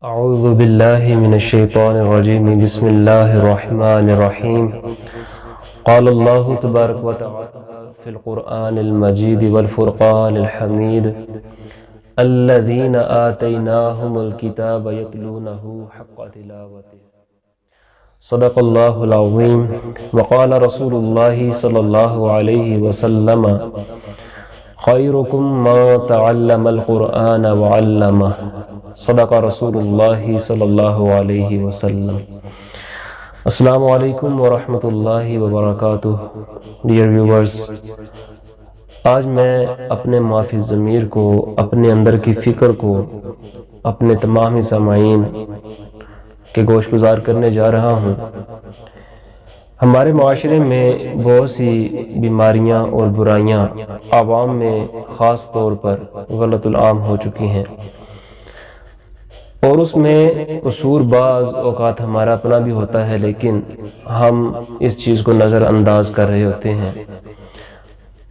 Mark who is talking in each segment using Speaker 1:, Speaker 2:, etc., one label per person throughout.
Speaker 1: اعوذ باللہ من الشیطان الرجیم بسم اللہ الرحمن الرحیم قال اللہ تبارک و تعالی فی القرآن المجید والفرقان الحمید الذین آتیناہم الکتاب یتلونہ حق تلاوتہ صدق اللہ العظیم وقال رسول اللہ صلی اللہ علیہ وسلم خیرکم من تعلم القرآن وعلمہ صدق رسول اللہ صلی اللہ علیہ وسلم۔ السلام علیکم ورحمۃ اللہ وبرکاتہ۔ ڈیئر ویورز، آج میں اپنے معافی ضمیر کو، اپنے اندر کی فکر کو اپنے تمام ہی سامعین کے گوش گزار کرنے جا رہا ہوں۔ ہمارے معاشرے میں بہت سی بیماریاں اور برائیاں عوام میں خاص طور پر غلط العام ہو چکی ہیں، اور اس میں قصور بعض اوقات ہمارا اپنا بھی ہوتا ہے، لیکن ہم اس چیز کو نظر انداز کر رہے ہوتے ہیں۔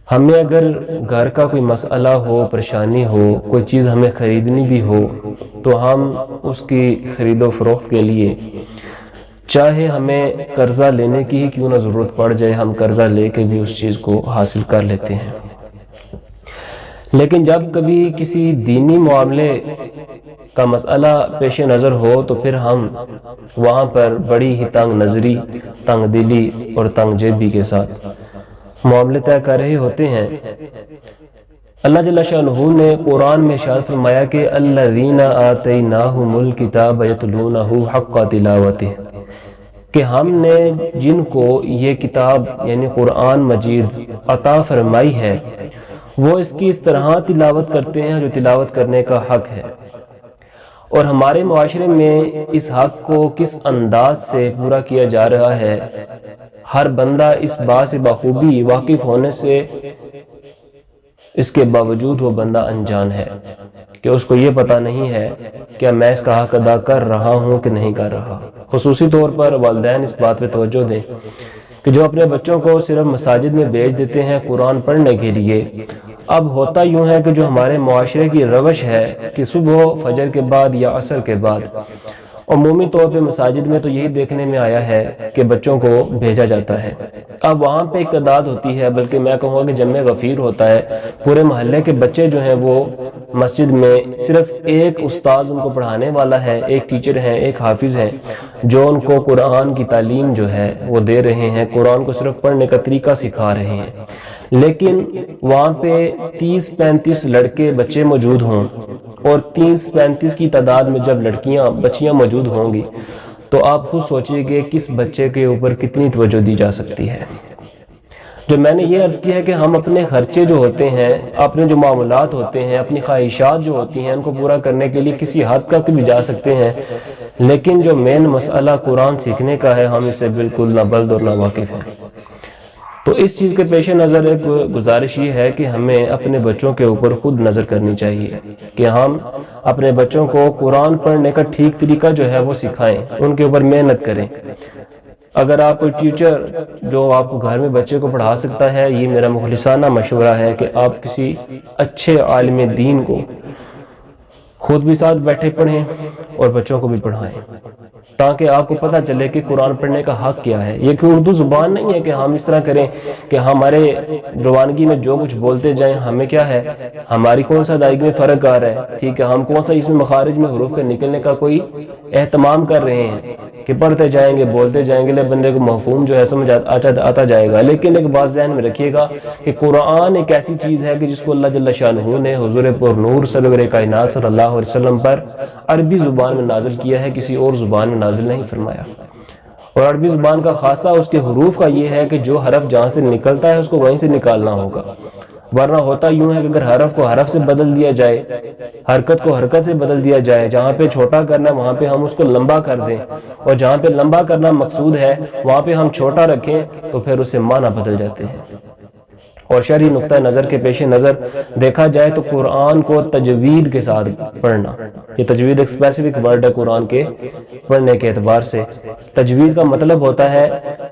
Speaker 1: ہمیں اگر گھر کا کوئی مسئلہ ہو، پریشانی ہو، کوئی چیز ہمیں خریدنی بھی ہو، تو ہم اس کی خرید و فروخت کے لیے چاہے ہمیں قرضہ لینے کی ہی کیوں نہ ضرورت پڑ جائے، ہم قرضہ لے کے بھی اس چیز کو حاصل کر لیتے ہیں۔ لیکن جب کبھی کسی دینی معاملے کا مسئلہ پیش نظر ہو تو پھر ہم وہاں پر بڑی ہی تنگ نظری، تنگ دلی اور تنگ جیبی کے ساتھ معاملے طے کر رہے ہوتے ہیں۔ اللہ جل شانہ نے قرآن میں ارشاد فرمایا کہ الذین آتیناہم الکتاب یتلونہ حق تلاوتہ، کہ ہم نے جن کو یہ کتاب یعنی قرآن مجید عطا فرمائی ہے وہ اس کی اس طرح تلاوت کرتے ہیں جو تلاوت کرنے کا حق ہے۔ اور ہمارے معاشرے میں اس حق کو کس انداز سے پورا کیا جا رہا ہے، ہر بندہ اس بات سے بخوبی واقف ہونے سے اس کے باوجود وہ بندہ انجان ہے کہ اس کو یہ پتہ نہیں ہے کہ میں اس کا حق ادا کر رہا ہوں کہ نہیں کر رہا۔ خصوصی طور پر والدین اس بات پہ توجہ دیں کہ جو اپنے بچوں کو صرف مساجد میں بھیج دیتے ہیں قرآن پڑھنے کے لیے، اب ہوتا یوں ہے کہ جو ہمارے معاشرے کی روش ہے کہ صبح فجر کے بعد یا عصر کے بعد عمومی طور پہ مساجد میں تو یہی دیکھنے میں آیا ہے کہ بچوں کو بھیجا جاتا ہے۔ اب وہاں پہ ایک تعداد ہوتی ہے، بلکہ میں کہوں گا کہ جمع غفیر ہوتا ہے، پورے محلے کے بچے جو ہیں وہ مسجد میں صرف ایک استاد ان کو پڑھانے والا ہے، ایک ٹیچر ہے، ایک حافظ ہے جو ان کو قرآن کی تعلیم جو ہے وہ دے رہے ہیں، قرآن کو صرف پڑھنے کا طریقہ سکھا رہے ہیں۔ لیکن وہاں پہ 30-35 لڑکے بچے موجود ہوں، اور 30-35 کی تعداد میں جب بچیاں موجود ہوں گی تو آپ خود سوچئے کہ کس بچے کے اوپر کتنی توجہ دی جا سکتی ہے۔ جو میں نے یہ عرض کیا ہے کہ ہم اپنے خرچے جو ہوتے ہیں، اپنے جو معاملات ہوتے ہیں، اپنی خواہشات جو ہوتی ہیں، ان کو پورا کرنے کے لیے کسی حد تک بھی جا سکتے ہیں، لیکن جو مین مسئلہ قرآن سیکھنے کا ہے ہم اس سے بالکل نہ بلد اور نہ واقف ہیں۔ تو اس چیز کے پیش نظر ایک گزارش یہ ہے کہ ہمیں اپنے بچوں کے اوپر خود نظر کرنی چاہیے کہ ہم اپنے بچوں کو قرآن پڑھنے کا ٹھیک طریقہ جو ہے وہ سکھائیں، ان کے اوپر محنت کریں۔ اگر آپ کوئی ٹیچر جو آپ کو گھر میں بچے کو پڑھا سکتا ہے، یہ میرا مخلصانہ مشورہ ہے کہ آپ کسی اچھے عالم دین کو خود بھی ساتھ بیٹھے پڑھیں اور بچوں کو بھی پڑھائیں، تاکہ آپ کو پتہ چلے کہ قرآن پڑھنے کا حق کیا ہے۔ یہ کوئی اردو زبان نہیں ہے کہ ہم اس طرح کریں کہ ہمارے روانگی میں جو کچھ بولتے جائیں، ہمیں کیا ہے، ہماری کون سا ادائیگی میں فرق آ رہا ہے، ٹھیک ہے، ہم کون سا اس میں مخارج میں حروف کے نکلنے کا کوئی اہتمام کر رہے ہیں کہ پڑھتے جائیں گے، بولتے جائیں گے، بندے کو مفہوم جو ہے سمجھ آتا جائے گا۔ لیکن ایک بات ذہن میں رکھیے گا کہ قرآن ایک ایسی چیز ہے کہ جس کو اللہ جل شانہ نے حضور پر نور سرور کائنات صلی اللہ علیہ وسلم پر عربی زبان میں نازل کیا ہے، کسی اور زبان میں نازل نہیں فرمایا۔ اور عربی زبان کا خاصہ اس کے حروف کا یہ ہے کہ جو حرف جہاں سے نکلتا ہے اس کو وہیں سے نکالنا ہوگا، ورنہ ہوتا یوں ہے کہ اگر حرف کو حرف سے بدل دیا جائے، حرکت کو حرکت سے بدل دیا جائے، جہاں پہ چھوٹا کرنا وہاں پہ ہم اس کو لمبا کر دیں، اور جہاں پہ لمبا کرنا مقصود ہے وہاں پہ ہم چھوٹا رکھیں تو پھر اس سے معنی بدل جاتے ہیں۔ اور شرعی نقطہ نظر کے پیش نظر دیکھا جائے تو قرآن کو تجوید کے ساتھ پڑھنا، یہ تجوید ایک اسپیسیفک ورڈ ہے قرآن کے پڑھنے کے اعتبار سے۔ تجوید کا مطلب ہوتا ہے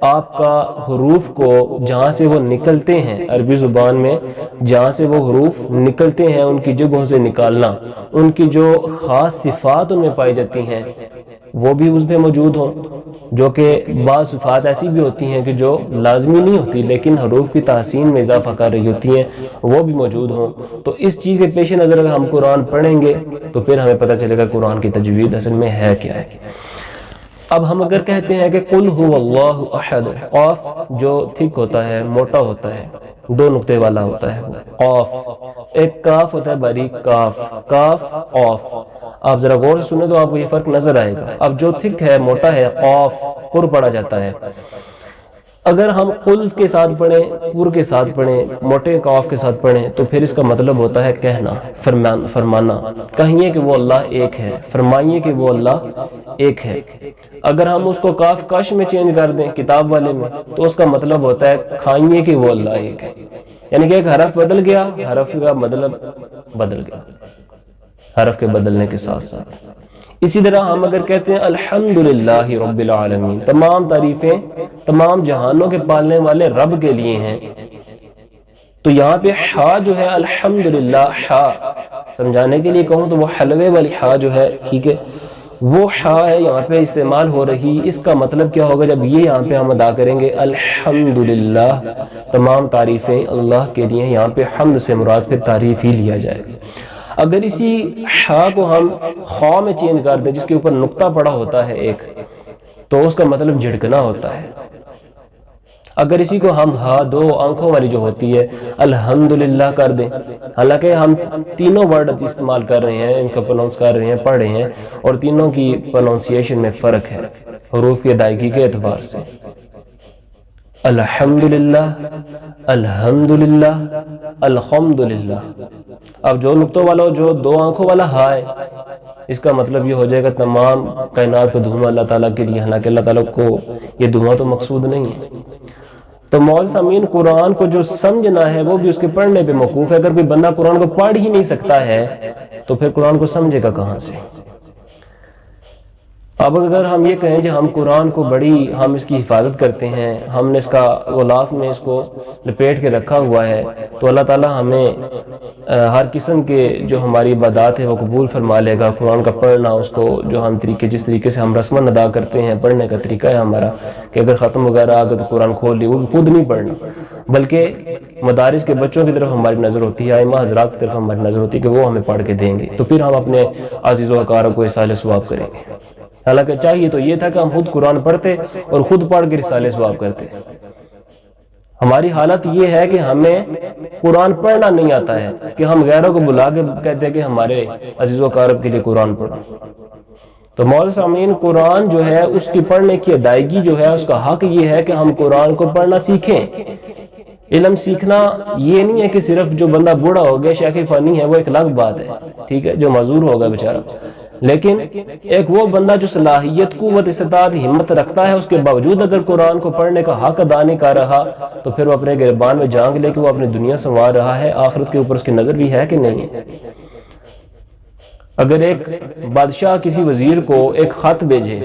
Speaker 1: آپ کا حروف کو جہاں سے وہ نکلتے ہیں، عربی زبان میں جہاں سے وہ حروف نکلتے ہیں ان کی جگہوں سے نکالنا، ان کی جو خاص صفات ان میں پائی جاتی ہیں وہ بھی اس میں موجود ہوں، جو کہ بعض صفات ایسی بھی ہوتی ہیں کہ جو لازمی نہیں ہوتی لیکن حروف کی تحسین میں اضافہ کر رہی ہوتی ہیں، وہ بھی موجود ہوں۔ تو اس چیز کے پیش نظر اگر ہم قرآن پڑھیں گے تو پھر ہمیں پتہ چلے گا قرآن کی تجوید اصل میں ہے کیا ہے۔ اب ہم اگر کہتے ہیں کہ قل هو اللہ احد، قاف جو تھک ہوتا ہے، موٹا ہوتا ہے، 2 نقطے والا ہوتا ہے، قاف، ایک کاف ہوتا ہے باریک، کاف، کاف، قاف۔ آپ ذرا غور سے سنیں تو آپ کو یہ فرق نظر آئے گا۔ اب جو تھک ہے، موٹا ہے، قاف، پر پڑا جاتا ہے۔ اگر ہم قل کے ساتھ پڑھیں، پر کے ساتھ پڑھیں، موٹے قاف کے ساتھ پڑھیں تو پھر اس کا مطلب ہوتا ہے کہنا، فرمانا، کہیے کہ وہ اللہ ایک ہے، فرمائیے کہ وہ اللہ ایک ہے۔ اگر ہم اس کو کاف کش میں چینج کر دیں کتاب والے میں تو اس کا مطلب ہوتا ہے کھائیے کہ وہ اللہ ایک ہے، یعنی کہ ایک حرف بدل گیا، حرف کا مطلب بدل گیا حرف کے بدلنے کے ساتھ ساتھ۔ اسی طرح ہم اگر کہتے ہیں الحمدللہ رب العالمین، تمام تعریفیں تمام جہانوں کے پالنے والے رب کے لیے ہیں، تو یہاں پہ ہا جو ہے الحمدللہ، ہا سمجھانے کے لیے کہوں تو وہ حلوے والی ہا جو ہے، ٹھیک ہے، وہ ہا ہے یہاں پہ استعمال ہو رہی۔ اس کا مطلب کیا ہوگا جب یہ یہاں پہ ہم ادا کریں گے الحمدللہ، تمام تعریفیں اللہ کے لیے، یہاں پہ حمد سے مراد پھر تعریف ہی لیا جائے گا۔ اگر اسی ہا کو ہم خا میں چینج کر دیں جس کے اوپر نقطہ پڑا ہوتا ہے ایک، تو اس کا مطلب جھڑکنا ہوتا ہے۔ اگر اسی کو ہم ہا 2 آنکھوں والی جو ہوتی ہے الحمدللہ کر دیں، حالانکہ ہم تینوں ورڈ استعمال کر رہے ہیں، ان کا پروننس کر رہے ہیں، پڑھ رہے ہیں، اور تینوں کی پروننسیشن میں فرق ہے حروف کی ادائیگی کے اعتبار سے۔ الحمدللہ، الحمدللہ، الحمدللہ۔ اب جو نقطوں والا جو 2 آنکھوں والا ہا ہے، اس کا مطلب یہ ہو جائے گا تمام کائنات کا دھواں اللہ تعالیٰ کے لیے، حالانکہ اللہ تعالیٰ کو یہ دھواں تو مقصود نہیں ہے۔ تو معزز سامعین، قرآن کو جو سمجھنا ہے وہ بھی اس کے پڑھنے پہ موقوف ہے۔ اگر کوئی بندہ قرآن کو پڑھ ہی نہیں سکتا ہے تو پھر قرآن کو سمجھے گا کہاں سے؟ اب اگر ہم یہ کہیں کہ ہم قرآن کو ہم اس کی حفاظت کرتے ہیں، ہم نے اس کا غلاف میں اس کو لپیٹ کے رکھا ہوا ہے، تو اللہ تعالیٰ ہمیں ہر قسم کے جو ہماری عبادات ہے وہ قبول فرما لے گا۔ قرآن کا پڑھنا، اس کو جو ہم جس طریقے سے ہم رسماً ادا کرتے ہیں، پڑھنے کا طریقہ ہے ہمارا کہ اگر ختم وغیرہ آگے تو قرآن کھول لی، وہ خود نہیں پڑھنا، بلکہ مدارس کے بچوں کی طرف ہماری نظر ہوتی ہے، ائمہ حضرات کی طرف ہماری نظر ہوتی ہے کہ وہ ہمیں پڑھ کے دیں گے، تو پھر ہم اپنے عزیز و اقارب کو اصالہ ثواب کریں گے۔ حالانکہ چاہیے تو یہ تھا کہ ہم خود قرآن پڑھتے اور خود پڑھ کے رسالے ثواب کرتے۔ ہماری حالت یہ ہے کہ ہمیں قرآن پڑھنا نہیں آتا ہے کہ ہم غیروں کو بلا کے کہتے ہیں کہ ہمارے عزیز و اقارب کے لیے قرآن پڑھو۔ تو معزز سامعین، قرآن جو ہے اس کی پڑھنے کی ادائیگی جو ہے، اس کا حق یہ ہے کہ ہم قرآن کو پڑھنا سیکھیں۔ علم سیکھنا یہ نہیں ہے کہ صرف جو بندہ بوڑھا ہو گیا شیخ فانی ہے وہ ایک الگ بات ہے، ٹھیک ہے، جو معذور ہوگا بیچارہ، لیکن ایک وہ بندہ جو صلاحیت، قوت، استطاعت، ہمت رکھتا ہے، اس کے باوجود اگر قرآن کو پڑھنے کا حق ادا نہیں کر رہا تو پھر وہ اپنے گریبان میں جانگ لے کہ وہ اپنی دنیا سنوار رہا ہے، آخرت کے اوپر اس کی نظر بھی ہے کہ نہیں ہے۔ اگر ایک بادشاہ کسی وزیر کو ایک خط بھیجے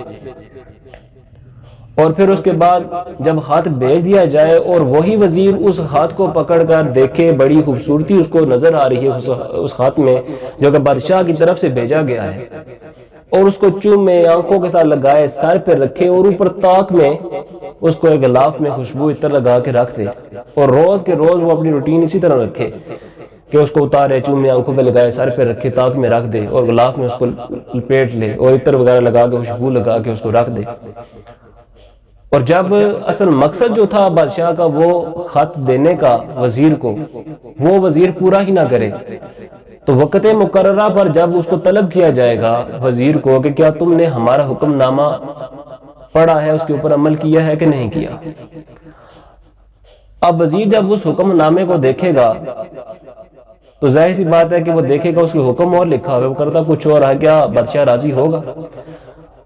Speaker 1: اور پھر اس کے بعد جب خط بھیج دیا جائے اور وہی وزیر اس خط کو پکڑ کر دیکھے، بڑی خوبصورتی اس کو نظر آ رہی ہے اس خط میں جو کہ بادشاہ کی طرف سے بھیجا گیا ہے، اور اس کو چومے، آنکھوں کے ساتھ لگائے، سر پہ رکھے اور اوپر طاق میں اس کو ایک غلاف میں خوشبو عطر لگا کے رکھ دے، اور روز کے روز وہ اپنی روٹین اسی طرح رکھے کہ اس کو اتارے، چومے، آنکھوں پہ لگائے، سر پہ رکھے، طاق میں رکھ دے اور غلاف میں اس کو لپیٹ لے اور عطر وغیرہ لگا کے خوشبو لگا کے اس کو رکھ دے، اور جب اصل مقصد جو تھا بادشاہ کا وہ خط دینے کا وزیر کو، وہ وزیر پورا ہی نہ کرے، تو وقت مقررہ پر جب اس کو طلب کیا جائے گا وزیر کو کہ کیا تم نے ہمارا حکم نامہ پڑھا ہے، اس کے اوپر عمل کیا ہے کہ نہیں کیا، اب وزیر جب اس حکم نامے کو دیکھے گا تو ظاہر سی بات ہے کہ وہ دیکھے گا اس کے حکم اور لکھا ہوئے، وہ کرتا کچھ اور ہے، کیا بادشاہ راضی ہوگا؟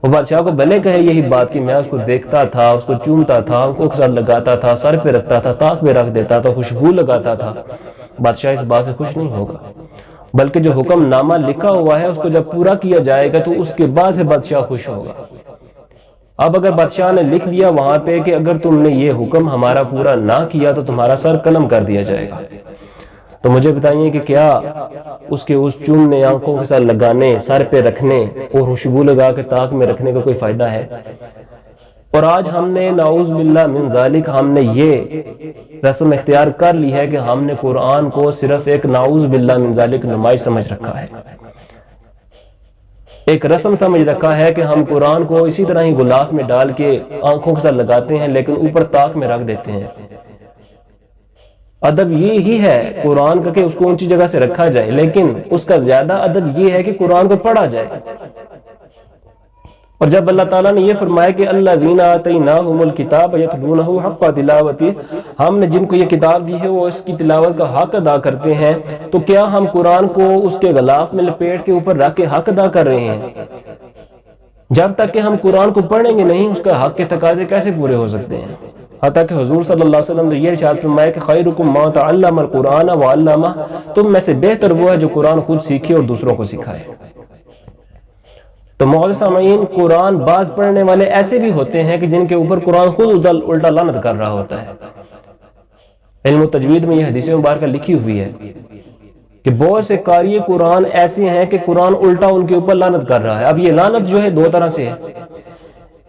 Speaker 1: وہ بادشاہ کو بھلے کہے یہی بات کہ میں اس کو دیکھتا تھا، اس کو چومتا تھا، آنکھوں کے ساتھ لگاتا تھا، سر پہ رکھتا تھا، طاق پہ رکھ دیتا تھا، خوشبو لگاتا تھا، بادشاہ اس بات سے خوش نہیں ہوگا۔ بلکہ جو حکم نامہ لکھا ہوا ہے اس کو جب پورا کیا جائے گا تو اس کے بعد پھر بادشاہ خوش ہوگا۔ اب اگر بادشاہ نے لکھ دیا وہاں پہ کہ اگر تم نے یہ حکم ہمارا پورا نہ کیا تو تمہارا سر قلم کر دیا جائے گا، تو مجھے بتائیے کہ کیا اس کے اس چومنے، آنکھوں کے ساتھ لگانے، سر پہ رکھنے اور خوشبو لگا کے تاک میں رکھنے کا کوئی فائدہ ہے؟ اور آج ہم نے نعوذ باللہ من ذالک ہم نے یہ رسم اختیار کر لی ہے کہ ہم نے قرآن کو صرف ایک نعوذ باللہ من ذالک نمائش سمجھ رکھا ہے، ایک رسم سمجھ رکھا ہے کہ ہم قرآن کو اسی طرح ہی غلاف میں ڈال کے آنکھوں کے ساتھ لگاتے ہیں لیکن اوپر تاک میں رکھ دیتے ہیں۔ ادب یہ ہی ہے قرآن کا کہ اس کو اونچی جگہ سے رکھا جائے، لیکن اس کا زیادہ ادب یہ ہے کہ قرآن کو پڑھا جائے۔ اور جب اللہ تعالیٰ نے یہ فرمایا کہ الذین آتیناہم الکتاب یتلونہ حق تلاوتہ، ہم نے جن کو یہ کتاب دی ہے وہ اس کی تلاوت کا حق ادا کرتے ہیں، تو کیا ہم قرآن کو اس کے غلاف میں لپیٹ کے اوپر رکھ کے حق ادا کر رہے ہیں؟ جب تک کہ ہم قرآن کو پڑھیں گے نہیں اس کا حق کے تقاضے کیسے پورے ہو سکتے ہیں؟ حتیٰ کہ حضور صلی اللہ علیہ وسلم نے یہ ارشاد فرمایا کہ خیرکم من تعلم القرآن وعلمہ، تم میں سے بہتر وہ ہے جو قرآن خود سیکھے اور دوسروں کو سکھائے۔ تو معزز سامعین، قرآن بعض پڑھنے والے ایسے بھی ہوتے ہیں کہ جن کے اوپر قرآن خود الٹا لعنت کر رہا ہوتا ہے۔ علم و تجوید میں یہ حدیث مبارکہ لکھی ہوئی ہے کہ بہت سے قاری قرآن ایسے ہیں کہ قرآن الٹا ان کے اوپر لعنت کر رہا ہے۔ اب یہ لعنت جو ہے دو طرح سے ہے،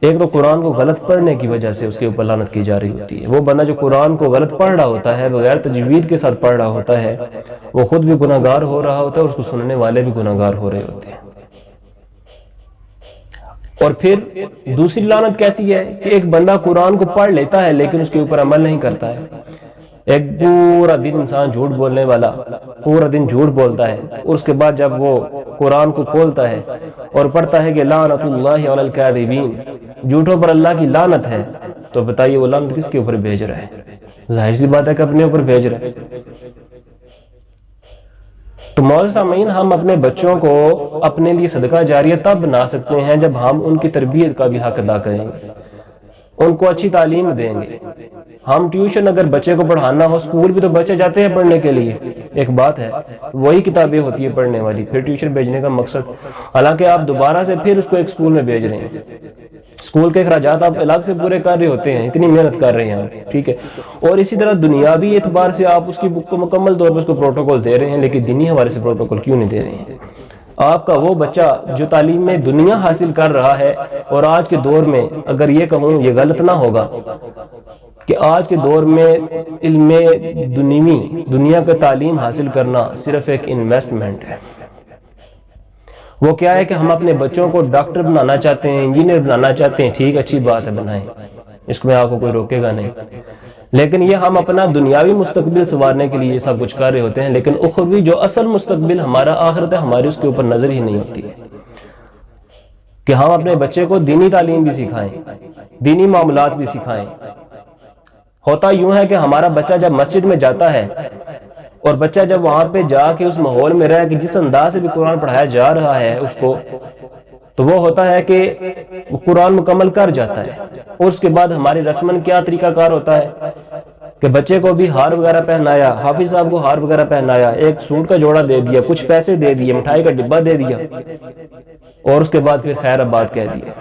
Speaker 1: ایک تو قرآن کو غلط پڑھنے کی وجہ سے اس کے اوپر لعنت کی جا رہی ہوتی ہے، وہ بندہ جو قرآن کو غلط پڑھ رہا ہوتا ہے، بغیر تجوید کے ساتھ پڑھ رہا ہوتا ہے، وہ خود بھی گناہ گار ہو رہا ہوتا ہے اور اس کو سننے والے بھی گناہ گار ہو رہے ہوتے ہیں۔ اور پھر دوسری لعنت کیسی ہے کہ ایک بندہ قرآن کو پڑھ لیتا ہے لیکن اس کے اوپر عمل نہیں کرتا ہے۔ ایک پورا دن انسان جھوٹ بولنے والا پورا دن جھوٹ بولتا ہے، اور اس کے بعد جب وہ قرآن کو کھولتا ہے اور پڑھتا ہے کہ لعنت اللہ علی الکاذبین، جھوٹوں پر اللہ کی لعنت ہے، تو بتائیے وہ لعنت کس کے اوپر بھیج رہا ہے؟ ظاہر سی بات ہے کہ اپنے اوپر بھیج رہا ہے۔ تو معزز سامعین، ہم اپنے بچوں کو اپنے لیے صدقہ جاریہ تب بنا سکتے ہیں جب ہم ان کی تربیت کا بھی حق ادا کریں گے، ان کو اچھی تعلیم دیں گے۔ ہم ٹیوشن اگر بچے کو پڑھانا ہو، اسکول بھی تو بچے جاتے ہیں پڑھنے کے لیے، ایک بات ہے، وہی کتابیں ہوتی ہے پڑھنے والی، پھر ٹیوشن بھیجنے کا مقصد، حالانکہ آپ دوبارہ سے پھر اس کو ایک اسکول میں بھیج رہے ہیں، اسکول کے اخراجات آپ الگ سے پورے کر رہے ہوتے ہیں، اتنی محنت کر رہے ہیں، ٹھیک ہے۔ اور اسی طرح دنیاوی اعتبار سے آپ اس کی بک کو مکمل طور پر اس کو پروٹوکول دے رہے ہیں، لیکن دینی حوالے سے پروٹوکول کیوں نہیں دے رہے ہیں؟ آپ کا وہ بچہ جو تعلیم میں دنیا حاصل کر رہا ہے، اور آج کے دور میں اگر یہ کہوں یہ غلط نہ ہوگا کہ آج کے دور میں علم دنیا کا تعلیم حاصل کرنا صرف ایک انویسٹمنٹ ہے۔ وہ کیا ہے کہ ہم اپنے بچوں کو ڈاکٹر بنانا چاہتے ہیں، انجینئر بنانا چاہتے ہیں، ٹھیک، اچھی بات ہے، بنائیں، اس میں آپ کو کوئی روکے گا نہیں، لیکن یہ ہم اپنا دنیاوی مستقبل سنوارنے کے لیے یہ سب کچھ کر رہے ہوتے ہیں، لیکن اخروی جو اصل مستقبل ہمارا آخرت ہے، ہماری اس کے اوپر نظر ہی نہیں ہوتی ہے کہ ہم اپنے بچے کو دینی تعلیم بھی سکھائیں، دینی معاملات بھی سکھائیں۔ ہوتا یوں ہے کہ ہمارا بچہ جب مسجد میں جاتا ہے اور بچہ جب وہاں پہ جا کے اس ماحول میں رہے کہ جس انداز سے بھی قرآن پڑھایا جا رہا ہے اس کو، تو وہ ہوتا ہے کہ وہ قرآن مکمل کر جاتا ہے۔ اور اس کے بعد ہماری رسمن کیا طریقہ کار ہوتا ہے کہ بچے کو بھی ہار وغیرہ پہنایا، حافظ صاحب کو ہار وغیرہ پہنایا، ایک سوٹ کا جوڑا دے دیا، کچھ پیسے دے دیے، مٹھائی کا ڈبہ دے دیا، اور اس کے بعد پھر خیر آباد کہہ دیا۔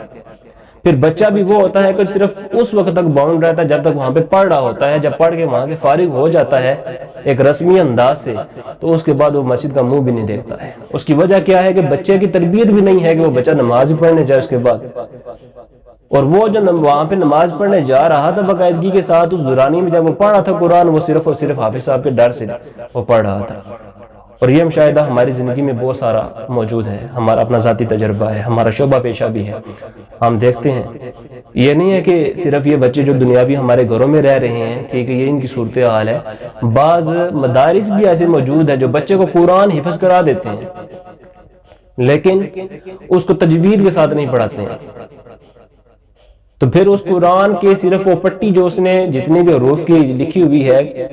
Speaker 1: پھر بچہ بھی وہ ہوتا ہے کہ صرف اس وقت تک باؤنڈ رہتا ہے جب تک وہاں پہ پڑھ رہا ہوتا ہے، جب پڑھ کے وہاں سے فارغ ہو جاتا ہے ایک رسمی انداز سے، تو اس کے بعد وہ مسجد کا منہ بھی نہیں دیکھتا ہے۔ اس کی وجہ کیا ہے کہ بچے کی تربیت بھی نہیں ہے کہ وہ بچہ نماز پڑھنے جائے اس کے بعد، اور وہ جو وہاں پہ نماز پڑھنے جا رہا تھا باقاعدگی کے ساتھ، اس دورانی میں جب وہ پڑھ رہا تھا قرآن، وہ صرف اور صرف حافظ صاحب کے ڈر سے وہ پڑھ رہا تھا۔ اور یہ مشاہدہ ہماری زندگی میں بہت سارا موجود ہے، ہمارا اپنا ذاتی تجربہ ہے، ہمارا شعبہ پیشہ بھی ہے، ہم دیکھتے ہیں۔ یہ نہیں ہے کہ صرف یہ بچے جو دنیاوی ہمارے گھروں میں رہ رہے ہیں، ٹھیک ہے، یہ ان کی صورتحال ہے، بعض مدارس بھی ایسے موجود ہیں جو بچے کو قرآن حفظ کرا دیتے ہیں لیکن اس کو تجوید کے ساتھ نہیں پڑھاتے ہیں، تو پھر اس قرآن کے صرف وہ پٹی جو اس نے جتنی بھی حروف کی لکھی ہوئی ہے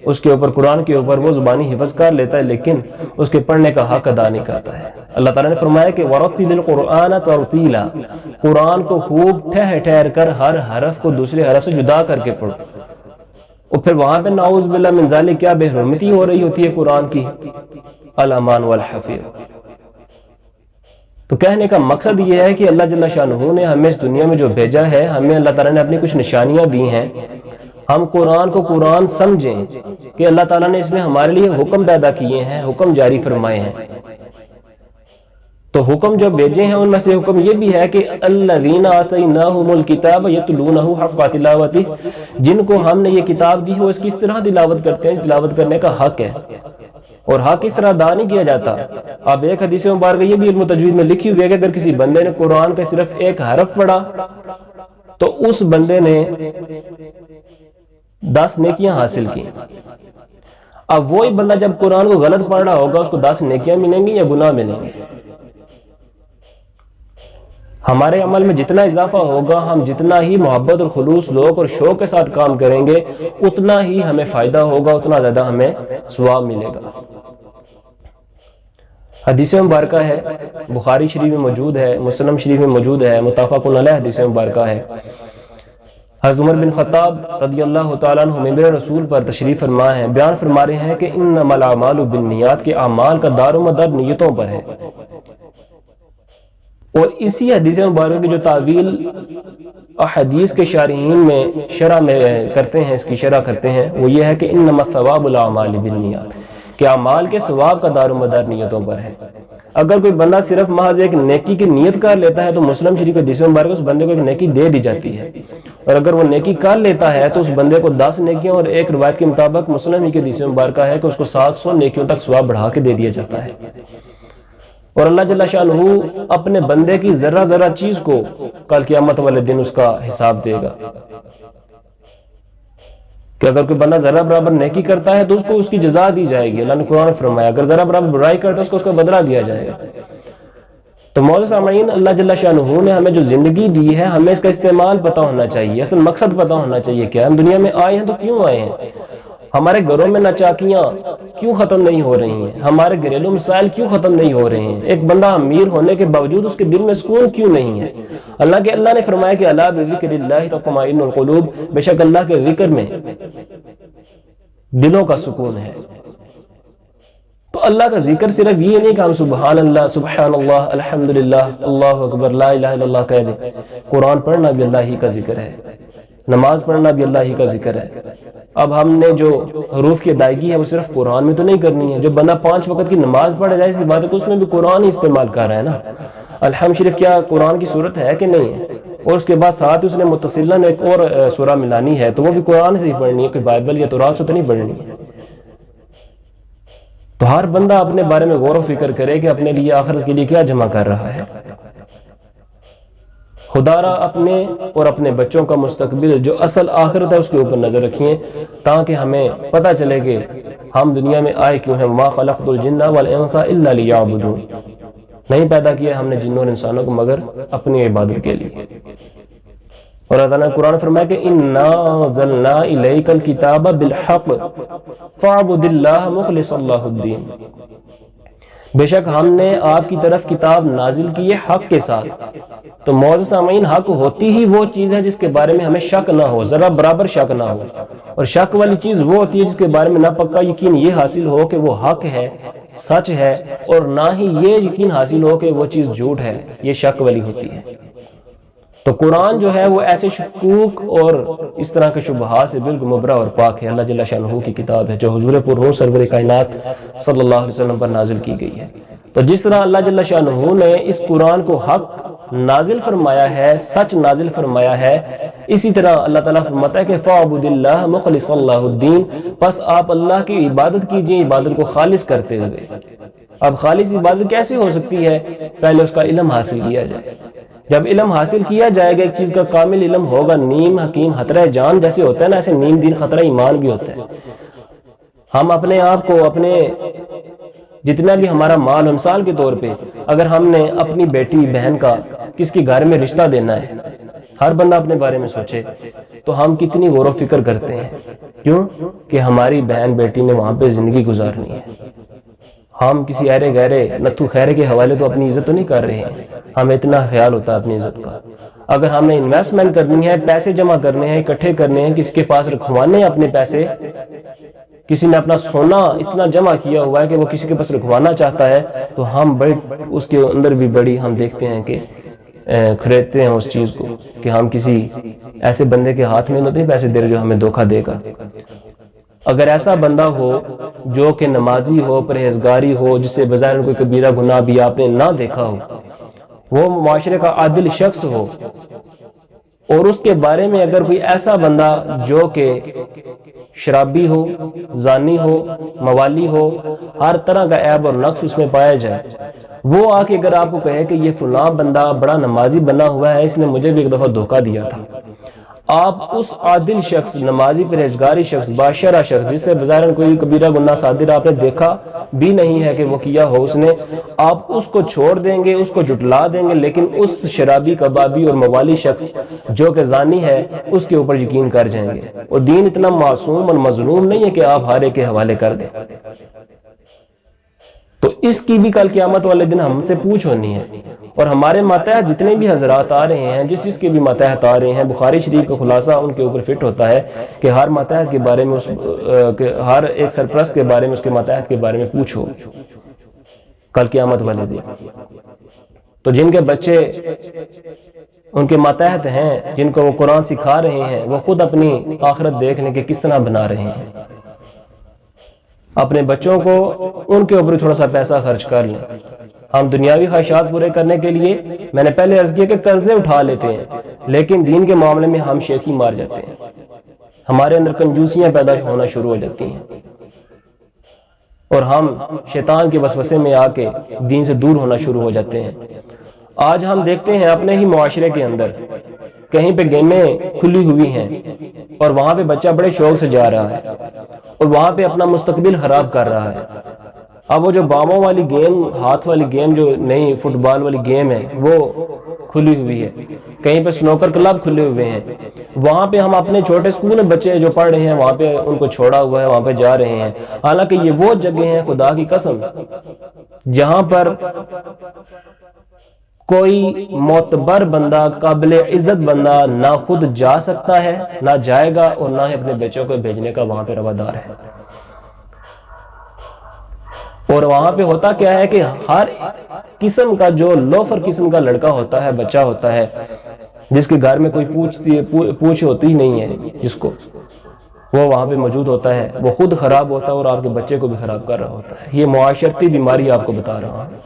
Speaker 1: اس کے اوپر، قرآن کے اوپر، وہ زبانی حفظ کر لیتا ہے لیکن اس کے پڑھنے کا حق ادا نہیں کرتا ہے۔ اللہ تعالیٰ نے فرمایا کہ وَرَتِّلِ الْقُرْآنَ تَرْتِيلًا، قرآن کو خوب ٹھہر ٹھہر کر ہر حرف کو دوسرے حرف سے جدا کر کے پڑھو۔ اور پھر وہاں پہ نعوذ باللہ من ذالک کیا بے حرمتی ہو رہی ہوتی ہے قرآن کی، الامان والحفیظ۔ تو کہنے کا مقصد یہ ہے کہ اللہ جل شانہ نے ہمیں اس دنیا میں جو بھیجا ہے، ہمیں اللہ تعالیٰ نے اپنی کچھ نشانیاں دی ہیں، ہم قرآن کو قرآن سمجھیں کہ اللہ تعالیٰ نے اس میں ہمارے لیے حکم پیدا کیے ہیں، حکم جاری فرمائے ہیں۔ تو حکم جو بھیجے ہیں ان میں سے حکم یہ بھی ہے کہ الذین آتیناہم الکتاب یتلونہ حق تلاوتہ، جن کو ہم نے یہ کتاب دی ہے وہ اس کی اس طرح تلاوت کرتے ہیں، تلاوت کرنے کا حق ہے، اور حق اس طرح ادا نہیں کیا جاتا۔ اب ایک حدیث مبارکہ یہ بھی علم تجوید میں لکھی ہوئی ہے کہ اگر کسی بندے نے قرآن کا صرف ایک حرف پڑھا تو اس بندے نے 10 نیکیاں حاصل کی۔ اب وہی بندہ جب قرآن کو غلط پڑھ رہا ہوگا اس کو 10 نیکیاں ملیں گی یا گناہ ملیں گے؟ ہمارے عمل میں جتنا اضافہ ہوگا، ہم جتنا ہی محبت اور خلوص لوگ اور شوق کے ساتھ کام کریں گے، اتنا ہی ہمیں فائدہ ہوگا، اتنا زیادہ ہمیں ثواب ملے گا۔ حدیث مبارکہ ہے، بخاری شریف میں موجود ہے، مسلم شریف میں موجود ہے، متفق علیہ حدیث مبارکہ ہے۔ حضرت عمر بن خطاب رضی اللہ تعالیٰ عنہ ممبر رسول پر تشریف فرما ہے، بیان فرما رہے ہیں کہ انما الاعمال بالنیات، کے اعمال کا دار و مدار نیتوں پر ہے۔ اور اسی حدیث مبارکہ کی جو تعویل احادیث کے شارحین میں شرح میں کرتے ہیں، اس کی شرح کرتے ہیں، وہ یہ ہے کہ انما ثواب الاعمال بالنیات، کہ اعمال کے ثواب کا دار و مدار نیتوں پر ہے۔ اگر کوئی بندہ صرف محض ایک نیکی کی نیت کر لیتا ہے تو مسلم شریف کے حدیث مبارکہ اس بندے کو ایک نیکی دے دی جاتی ہے، اور اگر وہ نیکی کر لیتا ہے تو اس بندے کو 10 نیکیاں، اور ایک روایت کے مطابق مسلم کے حدیث مبارکہ ہے کہ اس کو 700 نیکیوں تک ثواب بڑھا کے دے دیا جاتا ہے۔ اور اللہ جل شانہ اپنے بندے کی ذرہ ذرہ چیز کو کل قیامت والے دن اس کا حساب دے گا، کہ اگر کوئی بندہ ذرہ برابر نیکی کرتا ہے تو اس کو اس کی جزا دی جائے گی، اللہ نے قرآن فرمایا، اگر ذرہ برابر برائی کرتا ہے اس کو اس کا بدلہ دیا جائے گا۔ تو معزز سامعین، اللہ جل شانہ نے ہمیں جو زندگی دی ہے، ہمیں اس کا استعمال پتہ ہونا چاہیے، اصل مقصد پتہ ہونا چاہیے کہ ہم دنیا میں آئے ہیں تو کیوں آئے ہیں، ہمارے گھروں میں ناچاکیاں کیوں ختم نہیں ہو رہی ہیں، ہمارے گھریلو مسائل کیوں ختم نہیں ہو رہے ہیں، ایک بندہ امیر ہونے کے باوجود اس کے دل میں سکون کیوں نہیں ہے۔ اللہ نے فرمایا کہ الا بذکر اللہ تطمئن القلوب، بے شک اللہ کے ذکر میں دلوں کا سکون ہے۔ تو اللہ کا ذکر صرف یہ نہیں کہ ہم سبحان اللہ الحمدللہ اللہ اکبر لا الہ الا اللہ کہہ دیں، قرآن پڑھنا بھی اللہ ہی کا ذکر ہے، نماز پڑھنا بھی اللہ ہی کا ذکر ہے۔ اب ہم نے جو حروف کی ادائیگی ہے وہ صرف قرآن میں تو نہیں کرنی ہے، جو بندہ 5 وقت کی نماز پڑھ جائے اسی بات ہے کہ اس میں بھی قرآن ہی استعمال کر رہا ہے نا۔ الحمد شریف کیا قرآن کی صورت ہے کہ نہیں ہے؟ اور اس کے بعد ساتھ اس نے متصلاً ایک اور سورہ ملانی ہے تو وہ بھی قرآن سے ہی پڑھنی ہے، کوئی بائبل یا تورات سے تو نہیں پڑھنی ہے۔ تو ہر بندہ اپنے بارے میں غور و فکر کرے کہ اپنے لیے آخرت کے لیے کیا جمع کر رہا ہے۔ خدا را اپنے اور اپنے بچوں کا مستقبل جو اصل آخرت ہے اس کے اوپر نظر رکھیں، تاکہ ہمیں پتہ چلے کہ ہم دنیا میں آئے کیوں ہیں۔ وَمَا خَلَقْتُ الْجِنَّ وَالْإِنسَ إِلَّا لِيَعْبُدُونِ، نہیں پیدا کیا ہم نے جنوں اور انسانوں کو مگر اپنی عبادت کے لیے۔ اور اللہ تعالیٰ نے قرآن فرمایا کہ اِنَّا أَنزَلْنَا إِلَيْكَ الْكِتَابَ بِالْحَقِّ فَاعْبُدِ اللَّهَ مُخْلِصًا لَهُ الدِّينَ، بے شک ہم نے آپ کی طرف کتاب نازل کی ہے حق کے ساتھ۔ تو معزز سامعین، حق ہوتی ہی وہ چیز ہے جس کے بارے میں ہمیں شک نہ ہو، ذرا برابر شک نہ ہو، اور شک والی چیز وہ ہوتی ہے جس کے بارے میں نہ پکا یقین یہ حاصل ہو کہ وہ حق ہے، سچ ہے، اور نہ ہی یہ یقین حاصل ہو کہ وہ چیز جھوٹ ہے، یہ شک والی ہوتی ہے۔ تو قرآن جو ہے وہ ایسے شکوک اور اس طرح کے شبہات سے بالکل مبرا اور پاک ہے، اللہ جل شانہ کی کتاب ہے جو حضور پرنور سرور کائنات صلی اللہ علیہ وسلم پر نازل کی گئی ہے۔ تو جس طرح اللہ جل شانہ نے اس قرآن کو حق نازل فرمایا ہے، سچ نازل فرمایا ہے، اسی طرح اللہ تعالیٰ فرماتا ہے کہ فَاعْبُدِ اللَّهَ مُخْلِصًا لَهُ الدِّينَ، پس آپ اللہ کی عبادت کیجئے، عبادت کو خالص کرتے ہوئے۔ اب خالص عبادت کیسے ہو سکتی ہے؟ پہلے اس کا علم حاصل کیا جائے۔ جب علم حاصل کیا جائے گا، ایک چیز کا کامل علم ہوگا، نیم حکیم خطرہ جان جیسے ہوتا ہے نا، ایسے نیم دین خطرہ ایمان بھی ہوتا ہے۔ ہم اپنے آپ کو، اپنے جتنا بھی ہمارا مال، مثال کے طور پہ اگر ہم نے اپنی بیٹی بہن کا کس کی گھر میں رشتہ دینا ہے، ہر بندہ اپنے بارے میں سوچے تو ہم کتنی غور و فکر کرتے ہیں، کیوں کہ ہماری بہن بیٹی نے وہاں پہ زندگی گزارنی ہے۔ ہم کسی ایرے گہرے نتھو خیرے کے حوالے تو اپنی عزت تو نہیں کر رہے ہیں، ہمیں اتنا خیال ہوتا ہے اپنی عزت کا۔ اگر ہمیں انویسٹمنٹ کرنی ہے، پیسے جمع کرنے ہیں، اکٹھے کرنے ہیں، کسی کے پاس رکھوانے ہیں اپنے پیسے، کسی نے اپنا سونا اتنا جمع کیا ہوا ہے کہ وہ کسی کے پاس رکھوانا چاہتا ہے تو ہم اس کے اندر بھی بڑی ہم دیکھتے ہیں کہ خریدتے ہیں اس چیز کو کہ ہم کسی ایسے بندے کے ہاتھ میں نہیں پیسے دے رہے جو ہمیں دھوکہ دے گا۔ اگر ایسا بندہ ہو جو کہ نمازی ہو، پرہیزگاری ہو، جس سے بظاہر کوئی کبیرہ گناہ بھی آپ نے نہ دیکھا ہو، وہ معاشرے کا عادل شخص ہو، اور اس کے بارے میں اگر کوئی ایسا بندہ جو کہ شرابی ہو، زانی ہو، موالی ہو، ہر طرح کا عیب اور نقص اس میں پایا جائے، وہ آ کے اگر آپ کو کہے کہ یہ فلاں بندہ بڑا نمازی بنا ہوا ہے، اس نے مجھے بھی ایک دفعہ دھوکہ دیا تھا، آپ اس عادل شخص، نمازی پرہیزگاری شخص، باشرہ شخص، جس سے بظاہر کوئی کبیرہ گناہ صادر آپ نے دیکھا بھی نہیں ہے کہ وہ کیا ہو اس نے، آپ اس کو چھوڑ دیں گے، اس کو جھٹلا دیں گے، لیکن اس شرابی، کبابی اور موالی شخص جو کہ زانی ہے اس کے اوپر یقین کر جائیں گے۔ اور دین اتنا معصوم اور مظلوم نہیں ہے کہ آپ ہر ایک کے حوالے کر دیں۔ تو اس کی بھی کل قیامت والے دن ہم سے پوچھ ہونی ہے۔ اور ہمارے ماتحت جتنے بھی حضرات آ رہے ہیں، جس کے بھی ماتحت آ رہے ہیں، بخاری شریف کا خلاصہ ان کے اوپر فٹ ہوتا ہے کہ ہر ماتحت کے بارے میں ہر ایک سرپرست کے بارے میں، اس کے ماتحت کے بارے میں پوچھو کل قیامت والے دن۔ تو جن کے بچے ان کے ماتحت ہیں، جن کو وہ قرآن سکھا رہے ہیں، وہ خود اپنی آخرت دیکھ لیں کہ کس طرح بنا رہے ہیں۔ اپنے بچوں کو ان کے اوپر تھوڑا سا پیسہ خرچ کر لیں۔ ہم دنیاوی خواہشات پورے کرنے کے لیے، میں نے پہلے عرض کیا کہ قرضے اٹھا لیتے ہیں، لیکن دین کے معاملے میں ہم شیخی مار جاتے ہیں، ہمارے اندر کنجوسیاں پیدا ہونا شروع ہو جاتی ہیں، اور ہم شیطان کے وسوسے میں آ کے دین سے دور ہونا شروع ہو جاتے ہیں۔ آج ہم دیکھتے ہیں اپنے ہی معاشرے کے اندر کہیں پہ گیمیں کھلی ہوئی ہیں، اور وہاں پہ بچہ بڑے شوق سے جا رہا ہے اور وہاں پہ اپنا مستقبل خراب کر رہا ہے۔ اب وہ جو باموں والی گیم، ہاتھ والی گیم، جو نئی فٹ بال والی گیم ہے، وہ کھلی ہوئی ہے، کہیں پہ سنوکر کلب کھلے ہوئے ہیں، وہاں پہ ہم اپنے چھوٹے اسکول میں بچے جو پڑھ رہے ہیں وہاں پہ ان کو چھوڑا ہوا ہے، وہاں پہ جا رہے ہیں، حالانکہ یہ وہ جگہ ہیں خدا کی قسم جہاں پر کوئی معتبر بندہ، قابل عزت بندہ نہ خود جا سکتا ہے، نہ جائے گا، اور نہ ہی اپنے بچوں کو بھیجنے کا وہاں پہ روادار ہے۔ اور وہاں پہ ہوتا کیا ہے کہ ہر قسم کا جو لوفر قسم کا لڑکا ہوتا ہے، بچہ ہوتا ہے، جس کے گھر میں کوئی پوچھ ہوتی ہی نہیں ہے جس کو، وہ وہاں پہ موجود ہوتا ہے، وہ خود خراب ہوتا ہے اور آپ کے بچے کو بھی خراب کر رہا ہوتا ہے۔ یہ معاشرتی بیماری آپ کو بتا رہا ہوں،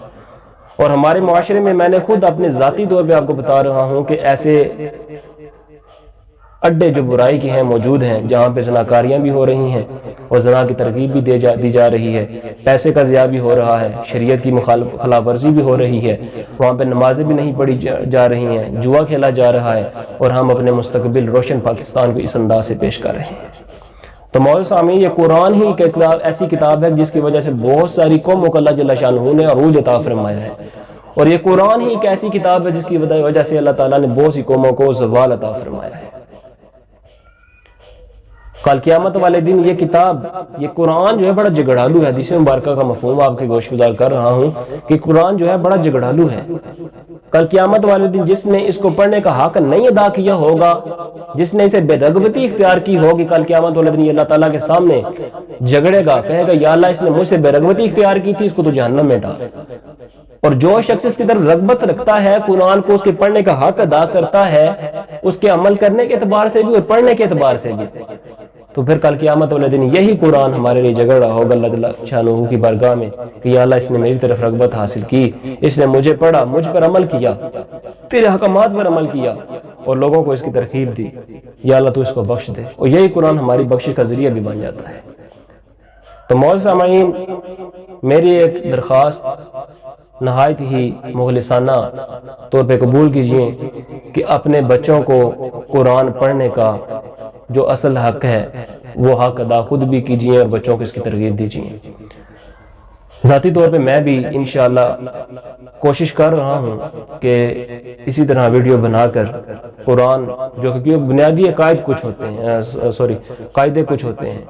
Speaker 1: اور ہمارے معاشرے میں میں نے خود اپنے ذاتی طور پہ آپ کو بتا رہا ہوں کہ ایسے اڈے جو برائی کے ہیں موجود ہیں، جہاں پہ زناکاریاں بھی ہو رہی ہیں اور زنا کی ترغیب بھی دی جا رہی ہے، پیسے کا ضیاع بھی ہو رہا ہے، شریعت کی خلاف ورزی بھی ہو رہی ہے، وہاں پہ نمازیں بھی نہیں پڑھی جا رہی ہیں، جوا کھیلا جا رہا ہے، اور ہم اپنے مستقبل روشن پاکستان کو اس انداز سے پیش کر رہے ہیں۔ تو معزز سامعین، یہ قرآن ہی ایسی کتاب ہے جس کی وجہ سے بہت ساری قوموں کو اللہ جل شانہ نے عروج عطا فرمایا ہے، اور یہ قرآن ہی ایک ایسی کتاب ہے جس کی وجہ سے اللہ تعالیٰ نے بہت سی قوموں کو زوال عطا فرمایا ہے۔ کل قیامت والے دن یہ کتاب، یہ قرآن جو ہے بڑا جگڑالو ہے، حدیث مبارکہ کا مفہوم آپ کے گوش گزار کر رہا ہوں کہ قرآن جو ہے بڑا جگڑالو ہے۔ کل قیامت والے دن جس نے اس کو پڑھنے کا حق نہیں ادا کیا ہوگا، جس نے اسے بے رغبتی اختیار کی ہوگی، کل قیامت والے دن یہ اللہ تعالیٰ کے سامنے جھگڑے گا، کہے گا یا اللہ اس نے مجھ سے بے رغبتی اختیار کی تھی، اس کو تو جہنم میں ڈال۔ اور جو شخص اس کی طرف رغبت رکھتا ہے، قرآن کو اس کے پڑھنے کا حق ادا کرتا ہے، اس کے عمل کرنے کے اعتبار سے بھی اور پڑھنے کے اعتبار سے بھی، تو پھر کل قیامت والے دن یہی قرآن ہمارے لیے جھگڑ رہا ہوگا اللہ جل شانہ کی بارگاہ میں کہ یا اللہ اس نے میری طرف رغبت حاصل کی، اس نے مجھے پڑھا، مجھ پر عمل کیا، تیرے حکمات پر عمل کیا، اور لوگوں کو اس کی ترغیب دی، یا اللہ تو اس کو بخش دے۔ اور یہی قرآن ہماری بخشش کا ذریعہ بھی بن جاتا ہے۔ تو معزز سامعین، میری ایک درخواست نہایت ہی مخلصانہ طور پہ قبول کیجئے کہ اپنے بچوں کو قرآن پڑھنے کا جو اصل حق ہے وہ حق ادا خود بھی کیجئے اور بچوں کو اس کی ترغیب دیجئے۔ ذاتی طور پہ میں بھی انشاءاللہ کوشش کر رہا ہوں کہ اسی طرح ویڈیو بنا کر قرآن، جو کہ بنیادی قاعدے کچھ ہوتے ہیں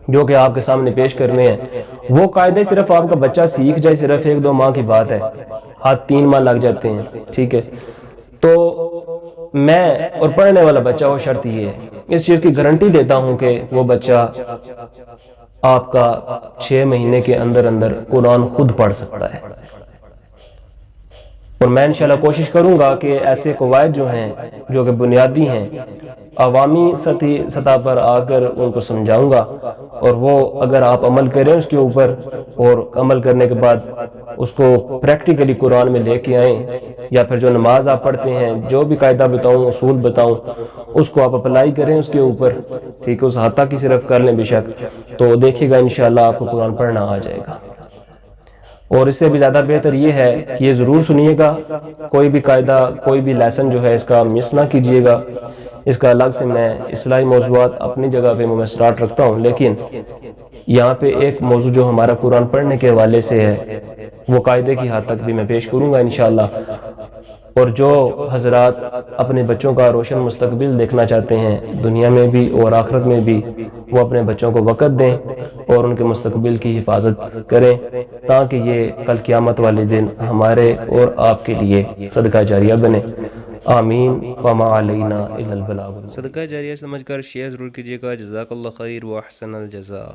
Speaker 1: جو کہ آپ کے سامنے پیش کرنے ہیں، وہ قاعدے صرف آپ کا بچہ سیکھ جائے، صرف 1-2 ماہ کی بات ہے، ہاتھ 3 ماہ لگ جاتے ہیں، ٹھیک ہے۔ تو میں اور پڑھنے والا بچہ وہ شرط یہ ہے، اس چیز کی گارنٹی دیتا ہوں کہ وہ بچہ آپ کا 6 مہینے کے اندر اندر قرآن خود پڑھ سکتا ہے۔ اور میں انشاءاللہ کوشش کروں گا کہ ایسے قواعد جو ہیں جو کہ بنیادی ہیں عوامی سطح پر آ کر ان کو سمجھاؤں گا، اور وہ اگر آپ عمل کریں اس کے اوپر، اور عمل کرنے کے بعد اس کو پریکٹیکلی قرآن میں لے کے آئیں، یا پھر جو نماز آپ پڑھتے ہیں جو بھی قاعدہ بتاؤں، اصول بتاؤں، اس کو آپ اپلائی کریں اس کے اوپر، ٹھیک ہے، اس حد تک کی صرف کر لیں بے شک، تو دیکھیے گا انشاءاللہ آپ کو قرآن پڑھنا آ جائے گا۔ اور اس سے بھی زیادہ بہتر یہ ہے کہ یہ ضرور سنیے گا، کوئی بھی قاعدہ کوئی بھی لیسن جو ہے اس کا مس نہ کیجیے گا۔ اس کا الگ سے میں اصلاحی موضوعات اپنی جگہ پہ میں سٹارٹ رکھتا ہوں، لیکن یہاں پہ ایک موضوع جو ہمارا قرآن پڑھنے کے حوالے سے ہے وہ قاعدے کی حد تک بھی میں پیش کروں گا انشاءاللہ۔ اور جو حضرات اپنے بچوں کا روشن مستقبل دیکھنا چاہتے ہیں دنیا میں بھی اور آخرت میں بھی، وہ اپنے بچوں کو وقت دیں اور ان کے مستقبل کی حفاظت کریں، تاکہ یہ کل قیامت والے دن ہمارے اور آپ کے لیے صدقہ جاریہ بنے۔ آمین وما علینا الا البلاغ۔
Speaker 2: صدقہ جاریہ سمجھ کر شیئر ضرور کیجیے گا۔ جزاک اللہ خیر و احسن الجزاء۔